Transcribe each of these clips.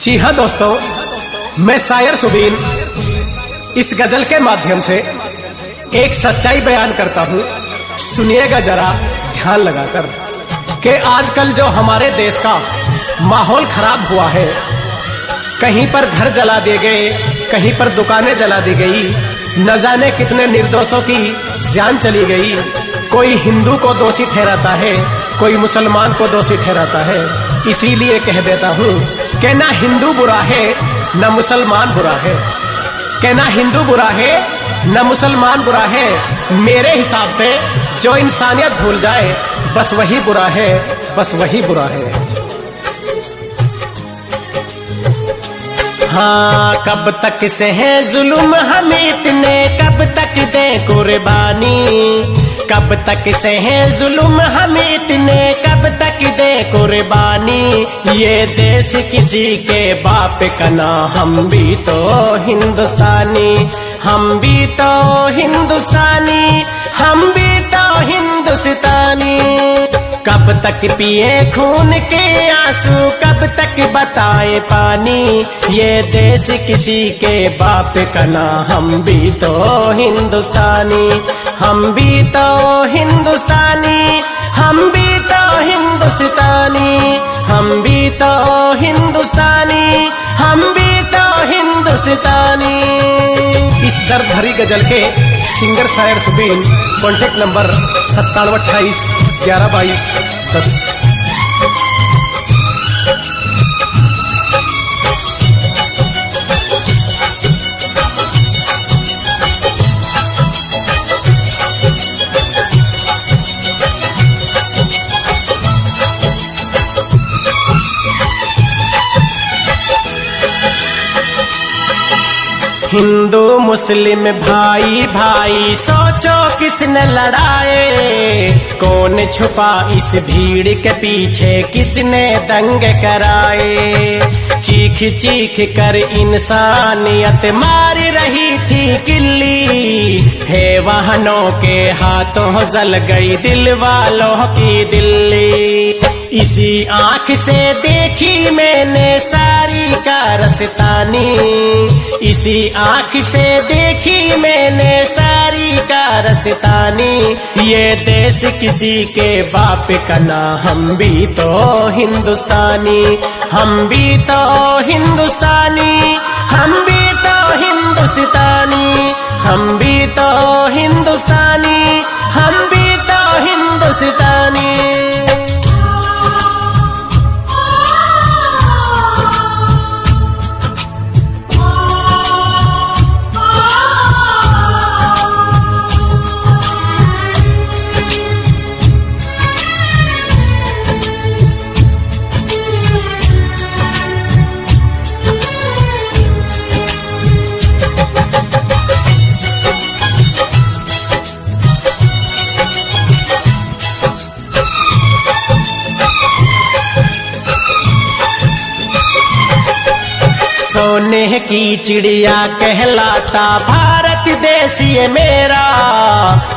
जी हाँ दोस्तों, मैं शायर सुबीन इस गजल के माध्यम से एक सच्चाई बयान करता हूँ। सुनिएगा जरा ध्यान लगाकर कि आजकल जो हमारे देश का माहौल खराब हुआ है, कहीं पर घर जला दिए गए, कहीं पर दुकानें जला दी गई, न जाने कितने निर्दोषों की जान चली गई। कोई हिंदू को दोषी ठहराता है, कोई मुसलमान को दोषी ठहराता है। इसीलिए कह देता हूँ कि ना हिंदू बुरा है न मुसलमान बुरा है, कि ना हिंदू बुरा है न मुसलमान बुरा है। मेरे हिसाब से जो इंसानियत भूल जाए बस वही बुरा है, बस वही बुरा है। हाँ, कब तक से है जुल्म हम इतने, कब तक दे कुर्बानी। कब तक से है जुल्म हम इतने, कब तक दे कुर्बानी। ये देश किसी के बाप का ना, हम भी तो हिंदुस्तानी, हम भी तो हिंदुस्तानी, हम भी तो हिंदुस्तानी। कब तक पिए खून के आंसू, कब तक बताए पानी। ये देश किसी के बाप का ना, हम भी तो हिंदुस्तानी, हम भी तो हिंदुस्तानी, हम भी तो हिंदुस्तानी, हम भी तो हिंदुस्तानी, हम भी तो हिंदुस्तानी। इस दर्द भरी गजल के सिंगर शायर सुबीन, कॉन्टेक्ट नंबर 9728 1122 10। हिंदू मुस्लिम भाई भाई, सोचो किसने लड़ाए। कौन छुपा इस भीड़ के पीछे, किसने दंगे कराए। चीख चीख कर इंसानियत मार रही थी किल्ली, है वाहनों के हाथों जल गई दिल वालों की दिल्ली। इसी आंख से देखी मैंने सारी कारस्तानी, इसी आंख से देखी मैंने सारी कारस्तानी। ये देश किसी के बाप का ना, हम भी तो हिंदुस्तानी, हम भी तो हिंदुस्तानी, हम भी तो हिंदुस्तानी, हम भी तो हिंदुस्तानी, हम भी तो हिंदुस्तानी। सोने की चिड़िया कहलाता भारत देश ये मेरा।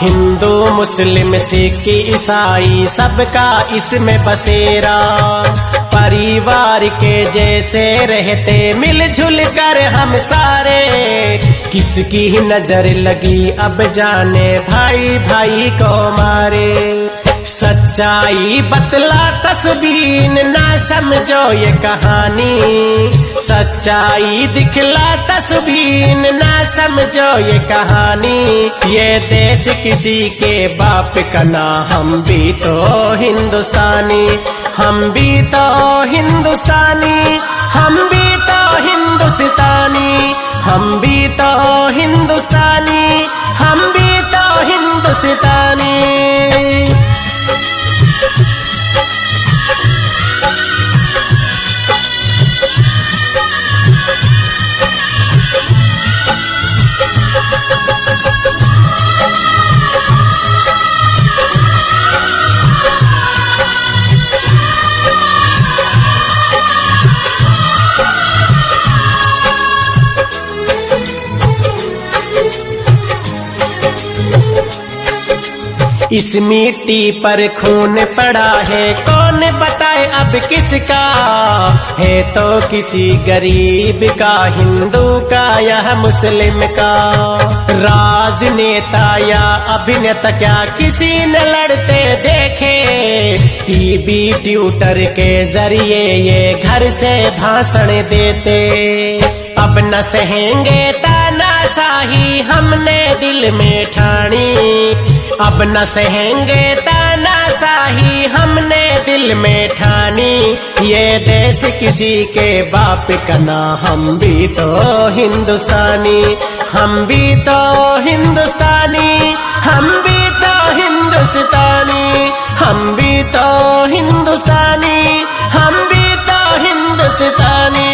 हिंदू मुस्लिम सिख ईसाई सबका इसमें बसेरा। परिवार के जैसे रहते मिलजुल कर हम सारे, किसकी नजर लगी अब जाने भाई भाई को मारे। सच्चाई बतला तस्बीन, ना समझो ये कहानी। सच्चाई दिखला तस्बीन, ना समझो ये कहानी। ये देश किसी के बाप का ना, हम भी तो हिंदुस्तानी, हम भी तो हिंदुस्तानी, हम भी तो हिंदुस्तानी, हम भी तो हिंदुस्तानी, हम भी तो हिंदुस्तानी। इस मिट्टी पर खून पड़ा है, कौन बताए अब किसका, है तो किसी गरीब का, हिंदू का या मुस्लिम का। राजनेता या अभिनेता क्या किसी ने लड़ते देखे, टीवी ट्विटर के जरिए ये घर से भाषण देते। अब न सहेंगे तानाशाही हमने दिल में ठानी, अब न सहेंगे तानाशाही हमने दिल में ठानी। ये देश किसी के बाप का ना, हम भी तो हिंदुस्तानी, हम भी तो हिंदुस्तानी, हम भी तो हिंदुस्तानी, हम भी तो हिंदुस्तानी, हम भी तो हिंदुस्तानी।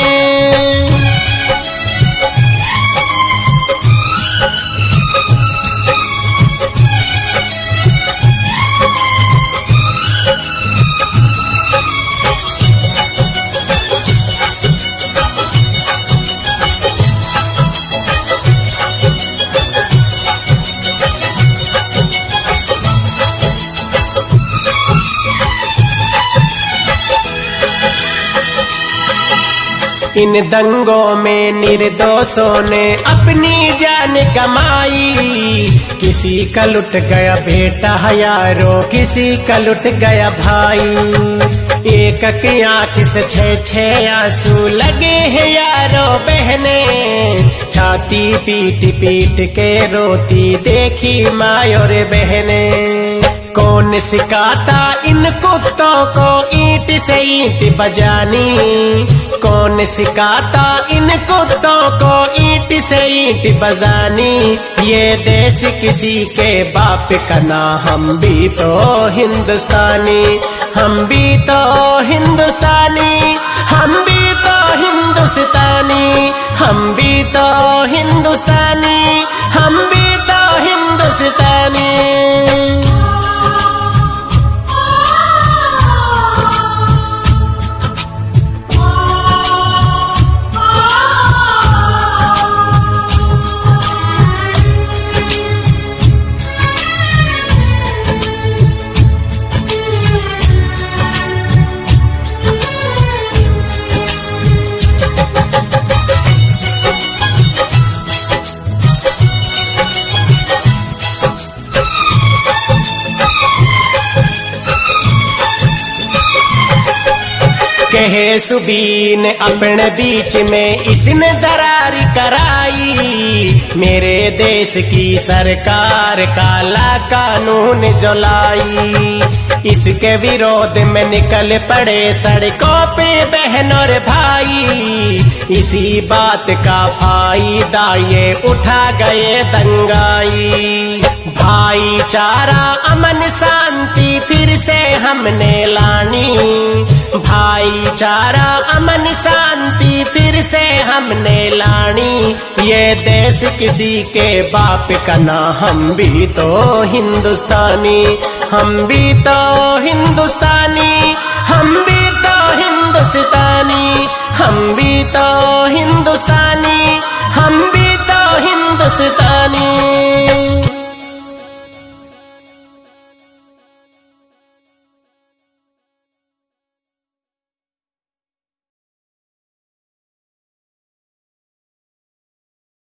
इन दंगों में निर्दोषों ने अपनी जान कमाई, किसी का लुट गया बेटा यारो, किसी का लुट गया भाई। एक की आँख से 6-6 आंसू लगे हैं यारो बहने, छाती पीट पीट के रोती देखी माँ और बहने। कौन सिखाता इन कुत्तों को ईंट से ईंट बजानी, कौन सिखाता इन कुत्तों को ईंट से ईंट बजानी। ये देश किसी के बाप का ना, हम भी तो हिंदुस्तानी, हम भी तो हिंदुस्तानी, हम भी तो हिंदुस्तानी, हम भी तो हिंदुस्तानी, हम भी तो हिंदुस्तानी। कहे सुबीन अपने बीच में इसने दरार कराई, मेरे देश की सरकार काला कानून जो लाई। इसके विरोध में निकल पड़े सड़कों पे बहन और भाई, इसी बात का फायदा ये उठा गए दंगाई। भाईचारा अमन शांति फिर से हमने लानी, भाईचारा अमन शांति फिर से हमने लानी। ये देश किसी के बाप का ना, हम भी तो हिंदुस्तानी, हम भी तो हिंदुस्तानी, हम भी तो हिंदुस्तानी, हम भी तो हिंदुस्तानी, हम भी तो हिंदुस्तानी।